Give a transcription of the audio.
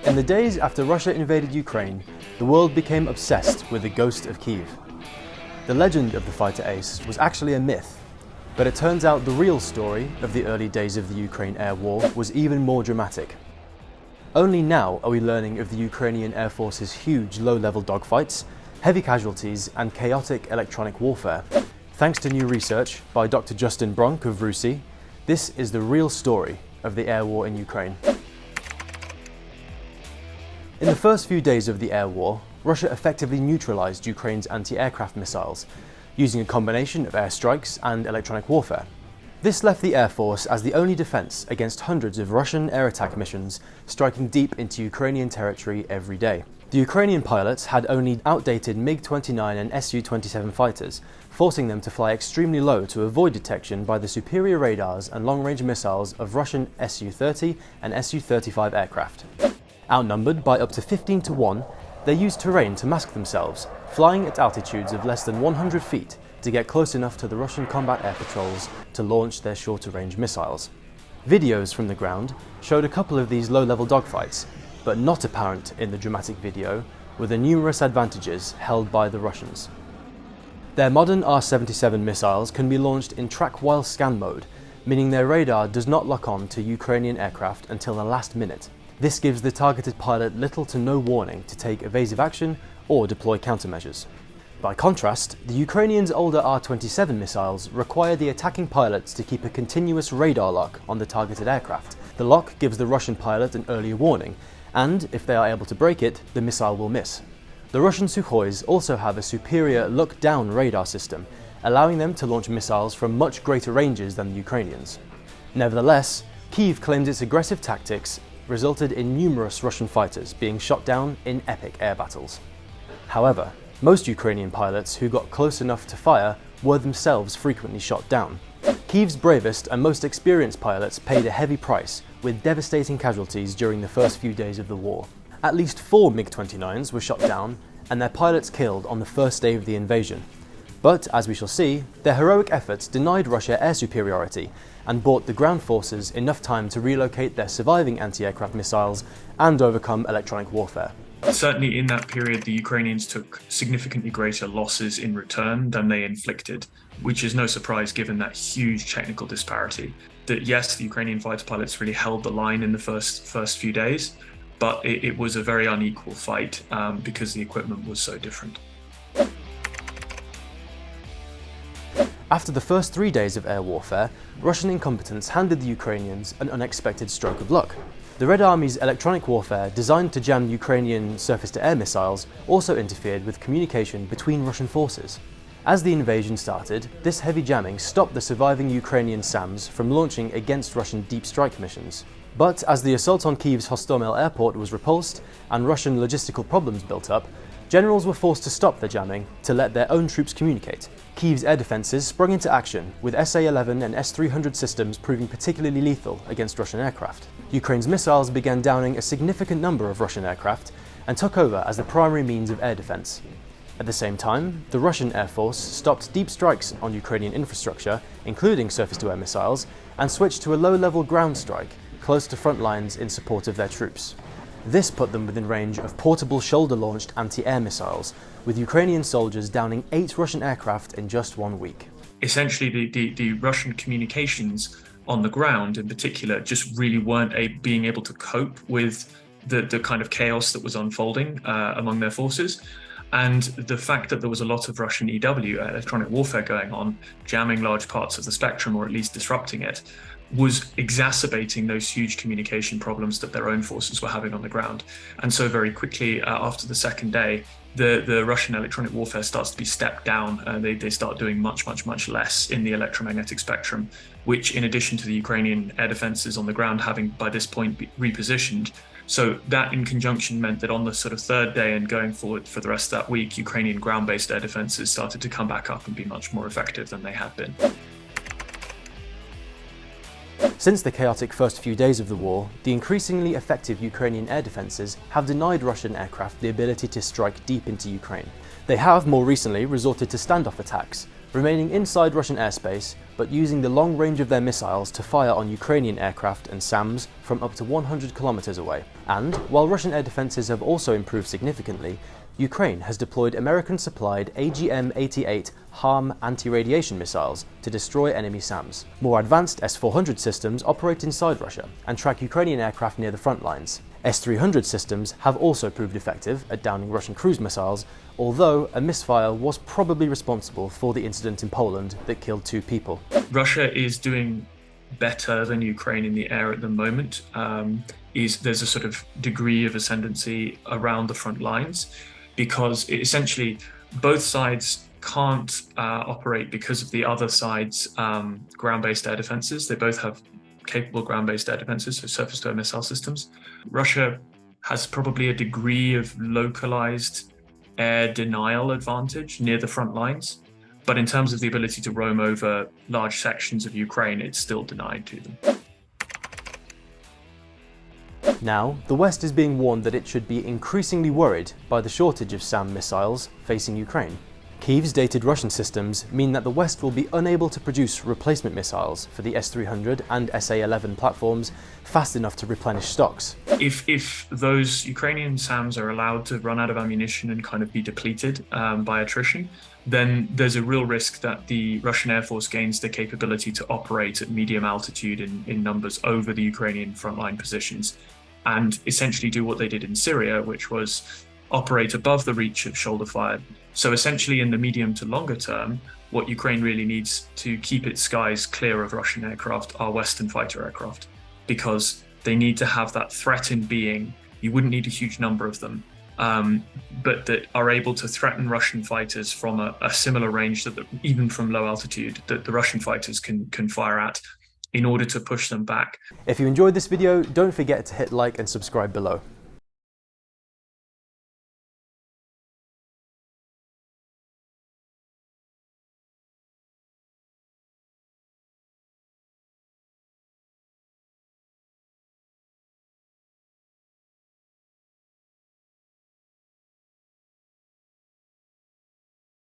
In the days after Russia invaded Ukraine, the world became obsessed with the Ghost of Kyiv. The legend of the fighter ace was actually a myth, but it turns out the real story of the early days of the Ukraine air war was even more dramatic. Only now are we learning of the Ukrainian Air Force's huge low-level dogfights, heavy casualties and chaotic electronic warfare. Thanks to new research by Dr Justin Bronk of RUSI, this is the real story of the air war in Ukraine. In the first few days of the air war, Russia effectively neutralized Ukraine's anti-aircraft missiles, using a combination of airstrikes and electronic warfare. This left the Air Force as the only defense against hundreds of Russian air attack missions striking deep into Ukrainian territory every day. The Ukrainian pilots had only outdated MiG-29 and Su-27 fighters, forcing them to fly extremely low to avoid detection by the superior radars and long-range missiles of Russian Su-30 and Su-35 aircraft. Outnumbered by up to 15 to 1, they used terrain to mask themselves, flying at altitudes of less than 100 feet to get close enough to the Russian combat air patrols to launch their shorter-range missiles. Videos from the ground showed a couple of these low-level dogfights, but not apparent in the dramatic video were the numerous advantages held by the Russians. Their modern R-77 missiles can be launched in track-while-scan mode, meaning their radar does not lock on to Ukrainian aircraft until the last minute. This gives the targeted pilot little to no warning to take evasive action or deploy countermeasures. By contrast, the Ukrainians' older R-27 missiles require the attacking pilots to keep a continuous radar lock on the targeted aircraft. The lock gives the Russian pilot an earlier warning, and if they are able to break it, the missile will miss. The Russian Sukhois also have a superior look-down radar system, allowing them to launch missiles from much greater ranges than the Ukrainians. Nevertheless, Kyiv claims its aggressive tactics resulted in numerous Russian fighters being shot down in epic air battles. However, most Ukrainian pilots who got close enough to fire were themselves frequently shot down. Kyiv's bravest and most experienced pilots paid a heavy price, with devastating casualties during the first few days of the war. At least 4 MiG-29s were shot down, and their pilots killed on the first day of the invasion. But, as we shall see, their heroic efforts denied Russia air superiority and bought the ground forces enough time to relocate their surviving anti-aircraft missiles and overcome electronic warfare. Certainly in that period, the Ukrainians took significantly greater losses in return than they inflicted, which is no surprise given that huge technical disparity. That yes, the Ukrainian fighter pilots really held the line in the first few days, but it was a very unequal fight because the equipment was so different. After the first 3 days of air warfare, Russian incompetence handed the Ukrainians an unexpected stroke of luck. The Red Army's electronic warfare, designed to jam Ukrainian surface-to-air missiles, also interfered with communication between Russian forces. As the invasion started, this heavy jamming stopped the surviving Ukrainian SAMs from launching against Russian deep strike missions. But as the assault on Kyiv's Hostomel airport was repulsed and Russian logistical problems built up, generals were forced to stop the jamming to let their own troops communicate. Kyiv's air defences sprung into action, with SA-11 and S-300 systems proving particularly lethal against Russian aircraft. Ukraine's missiles began downing a significant number of Russian aircraft and took over as the primary means of air defence. At the same time, the Russian Air Force stopped deep strikes on Ukrainian infrastructure, including surface-to-air missiles, and switched to a low-level ground strike close to front lines in support of their troops. This put them within range of portable shoulder-launched anti-air missiles, with Ukrainian soldiers downing 8 Russian aircraft in just 1 week. Essentially, the Russian communications on the ground in particular just really weren't being able to cope with the kind of chaos that was unfolding among their forces. And the fact that there was a lot of Russian EW, electronic warfare, going on, jamming large parts of the spectrum or at least disrupting it, was exacerbating those huge communication problems that their own forces were having on the ground. And so very quickly after the second day, the Russian electronic warfare starts to be stepped down. They start doing much less in the electromagnetic spectrum, which, in addition to the Ukrainian air defenses on the ground having by this point repositioned. So that in conjunction meant that on the sort of third day and going forward for the rest of that week, Ukrainian ground-based air defenses started to come back up and be much more effective than they had been. Since the chaotic first few days of the war, the increasingly effective Ukrainian air defences have denied Russian aircraft the ability to strike deep into Ukraine. They have more recently resorted to standoff attacks, remaining inside Russian airspace but using the long range of their missiles to fire on Ukrainian aircraft and SAMs from up to 100 kilometers away. And while Russian air defenses have also improved significantly, Ukraine has deployed American-supplied AGM-88 HARM anti-radiation missiles to destroy enemy SAMs. More advanced S-400 systems operate inside Russia and track Ukrainian aircraft near the front lines. S-300 systems have also proved effective at downing Russian cruise missiles, although a misfire was probably responsible for the incident in Poland that killed 2 people. Russia is doing better than Ukraine in the air at the moment. There's a sort of degree of ascendancy around the front lines, because essentially both sides can't operate because of the other side's ground-based air defenses. They both have capable ground-based air defenses, so surface-to-air missile systems. Russia has probably a degree of localized air denial advantage near the front lines, but in terms of the ability to roam over large sections of Ukraine, it's still denied to them. Now, the West is being warned that it should be increasingly worried by the shortage of SAM missiles facing Ukraine. Kyiv's dated Russian systems mean that the West will be unable to produce replacement missiles for the S-300 and SA-11 platforms fast enough to replenish stocks. If those Ukrainian SAMs are allowed to run out of ammunition and kind of be depleted by attrition, then there's a real risk that the Russian Air Force gains the capability to operate at medium altitude in numbers over the Ukrainian frontline positions, and essentially do what they did in Syria, which was operate above the reach of shoulder fire. So essentially in the medium to longer term, what Ukraine really needs to keep its skies clear of Russian aircraft are Western fighter aircraft, because they need to have that threat in being. You wouldn't need a huge number of them, but that are able to threaten Russian fighters from a similar range that even from low altitude that the Russian fighters can fire at in order to push them back. If you enjoyed this video, don't forget to hit like and subscribe below.